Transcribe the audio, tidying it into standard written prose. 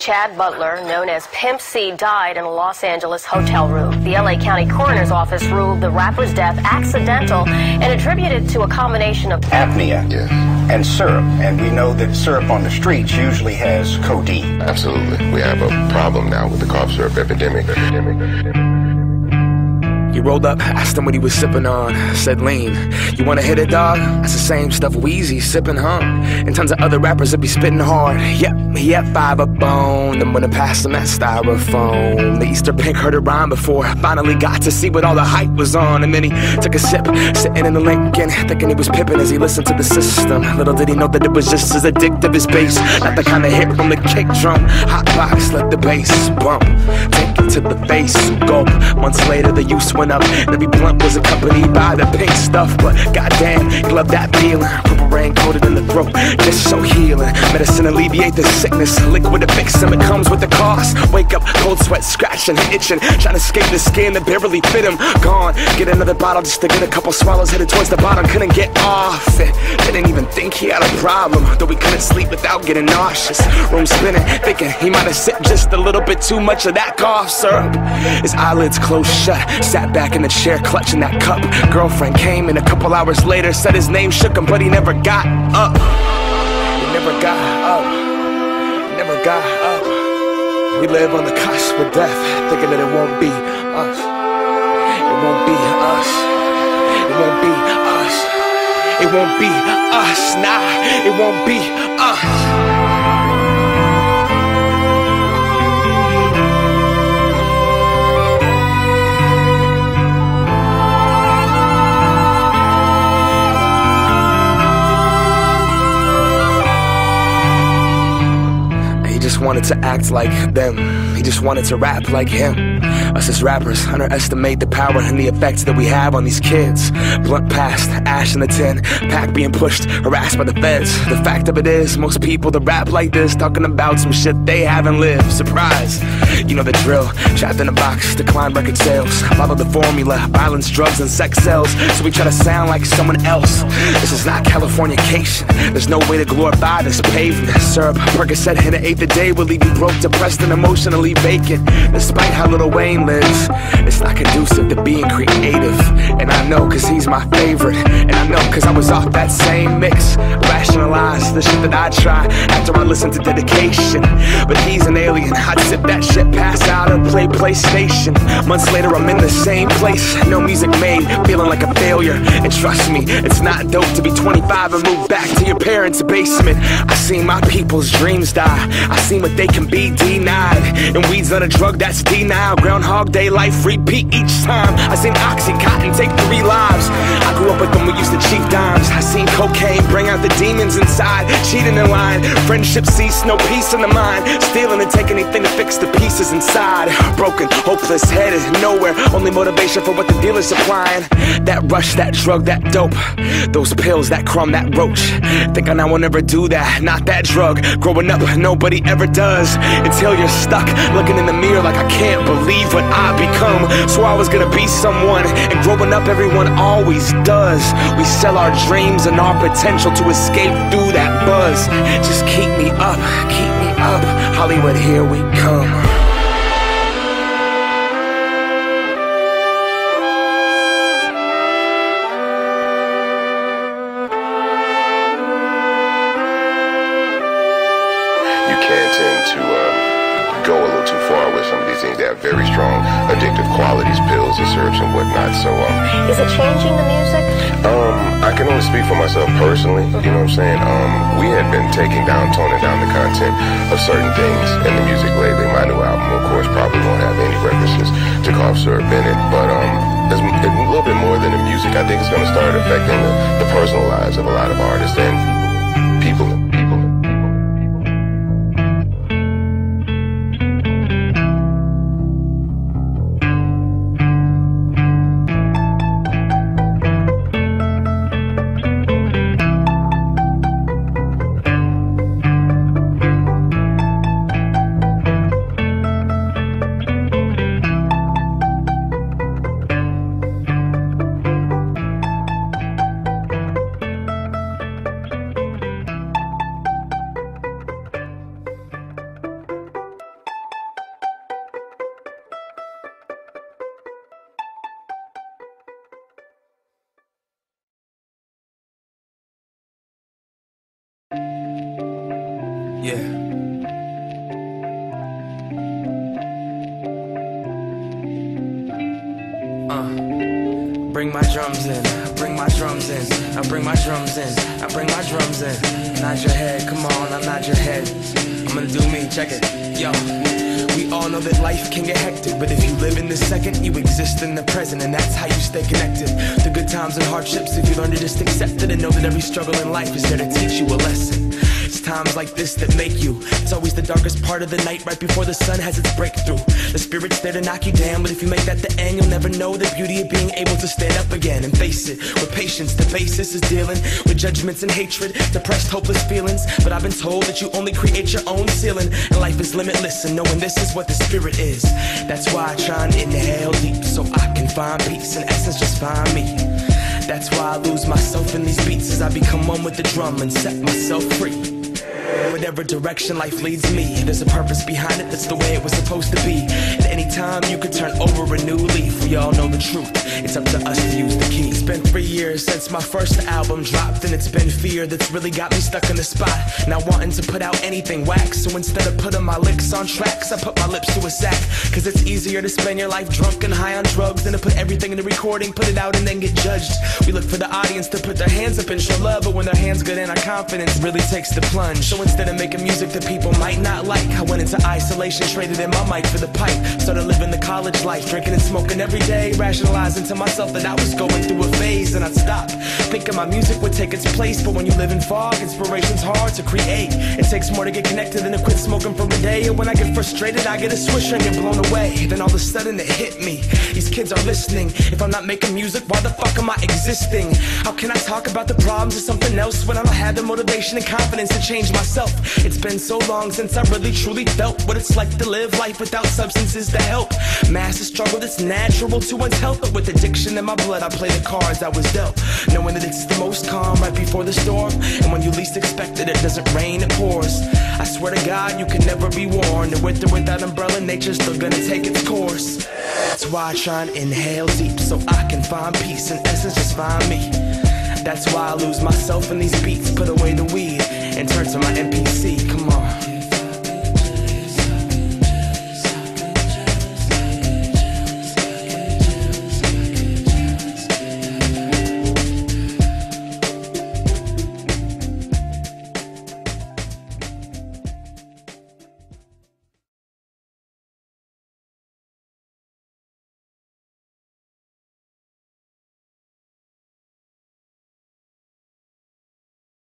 Chad Butler, known as Pimp C, died in a Los Angeles hotel room. The LA County Coroner's Office ruled the rapper's death accidental and attributed to a combination of apnea and syrup. And we know that syrup on the streets usually has codeine. Absolutely. We have a problem now with the cough syrup epidemic. He rolled up, asked him what he was sipping on. Said, lean. You wanna hit it, dog? That's the same stuff Weezy sipping, huh? And tons of other rappers that be spitting hard. Yep, he had 5 a bone. Then when I passed him that styrofoam, the Easter pink heard it rhyme before. Finally got to see what all the hype was on. And then he took a sip, sitting in the Lincoln, thinking he was pippin' as he listened to the system. Little did he know that it was just as addictive as bass. Not the kind of hit from the kick drum. Hot box, let the bass bump. Take it to the face, gulp. Months later, the use went up. And every blunt was accompanied by the pink stuff. But goddamn, he loved that feeling. Purple rain coated in the throat, just so healing. Medicine alleviate the sickness, liquid to fix him. It comes with the cost. Wake up, cold sweat, scratching, itching, trying to escape the skin that barely fit him. Gone, get another bottle just to get a couple swallows. Headed towards the bottom, couldn't get off it. Didn't even think he had a problem, though he couldn't sleep without getting nauseous. Room spinning, thinking he might have sipped just a little bit too much of that cough syrup. His eyelids closed shut, sat back in the chair clutching that cup. Girlfriend came in a couple hours later, said his name shook him, but he never got up. He never got up. He never got up. We live on the cusp of death, thinking that it won't be us. It won't be us. It won't be us. It won't be us. Nah, it won't be us. He just wanted to act like them. He just wanted to rap like him. Us as rappers underestimate the power and the effects that we have on these kids. Blunt past, ash in the tin, pack being pushed, harassed by the feds. The fact of it is, most people that rap like this talking about some shit they haven't lived. Surprise, you know the drill. Trapped in a box, decline record sales. Follow the formula, violence, drugs, and sex sells. So we try to sound like someone else. This is not Californication. There's no way to glorify this pavement. Syrup, Percocet, and an eighth a day will leave you broke, depressed, and emotionally vacant. Despite how Lil Wayne lives, it's not conducive to being creative. And I know cause he's my favorite. And I know cause I was off that same mix. Rationalize the shit that I try after I listen to Dedication. But he's an alien, I'd sip that shit, pass out, or play PlayStation. Months later I'm in the same place, no music made, feeling like a failure. And trust me, it's not dope to be 25 and move back to your parents' basement. I seen my people's dreams die, I seen what they can be denied. And weed's not a drug, that's denial. Groundhog Day life repeat each time. I seen Oxycontin take 3 lives. I grew up with them, we used to cheap dimes. I seen cocaine bring out the demons inside. Cheating in line, friendship cease, no peace in the mind. Stealing and take anything to fix the pieces inside. Broken, hopeless, headed nowhere. Only motivation for what the dealer's supplying. That rush, that drug, that dope. Those pills, that crumb, that roach. Think I now will never do that, not that drug. Growing up, nobody ever does. Until you're stuck, looking in the mirror like I can't believe what I become. So I was gonna be someone, and growing up everyone always does. We sell our dreams and our potential to escape through that buzz. Just keep me up, Hollywood, here we come. You can tend to go a little too far with some of these things. They have very strong addictive qualities, pills and syrups and whatnot. So Is it changing the music? I can only speak for myself personally, you know what I'm saying? We had been toning down the content of certain things in the music lately. My new album, of course, probably won't have any references to cough syrup in it, but there's a little bit more than the music. I think it's going to start affecting the personal lives of a lot of artists and people. Yeah. Bring my drums in, bring my drums in, I bring my drums in, I bring my drums in. Nod your head, come on, I nod your head. I'm gonna do me, check it, yo. We all know that life can get hectic, but if you live in the second, you exist in the present, and that's how you stay connected. The good times and hardships, if you learn to just accept it and know that every struggle in life is there to teach you a lesson. It's times like this that make you. It's always the darkest part of the night, right before the sun has its breakthrough. The spirit's there to knock you down, but if you make that the end, you'll never know the beauty of being able to stand up again and face it. With patience, the basis is dealing with judgments and hatred, depressed, hopeless feelings. But I've been told that you only create your own ceiling, and life is limitless, and knowing this is what the spirit is. That's why I try and inhale deep, so I can find peace, in essence just find me. That's why I lose myself in these beats, as I become one with the drum and set myself free. Whatever direction life leads me, there's a purpose behind it, that's the way it was supposed to be. At any time you could turn over a new leaf. We all know the truth, it's up to us to use the key. It's been 3 years since my first album dropped, and it's been fear that's really got me stuck in the spot, not wanting to put out anything whack. So instead of putting my licks on tracks, I put my lips to a sack. Cause it's easier to spend your life drunk and high on drugs than to put everything in the recording, put it out and then get judged. We look for the audience to put their hands up and show love, but when their hands get in, our confidence really takes the plunge. So instead of making music that people might not like, I went into isolation, traded in my mic for the pipe. Started living the college life, drinking and smoking every day, rationalizing to myself that I was going through a phase, and I'd stop thinking my music would take its place. But when you live in fog, inspiration's hard to create. It takes more to get connected than to quit smoking for a day. And when I get frustrated, I get a swisher and get blown away. Then all of a sudden it hit me, these kids are listening. If I'm not making music, why the fuck am I existing? How can I talk about the problems of something else when I don't have the motivation and confidence to change myself? It's been so long since I really truly felt what it's like to live life without substances to help. Massive struggle that's natural to one's health, but with addiction in my blood, I play the cards I was dealt, knowing that it's the most calm right before the storm, and when you least expect it, it doesn't rain, it pours. I swear to God, you can never be warned, and with or without umbrella, nature's still gonna take its course. That's why I try and inhale deep, so I can find peace, in essence just find me. That's why I lose myself in these beats, put away the weed and turn to my MPC, come on.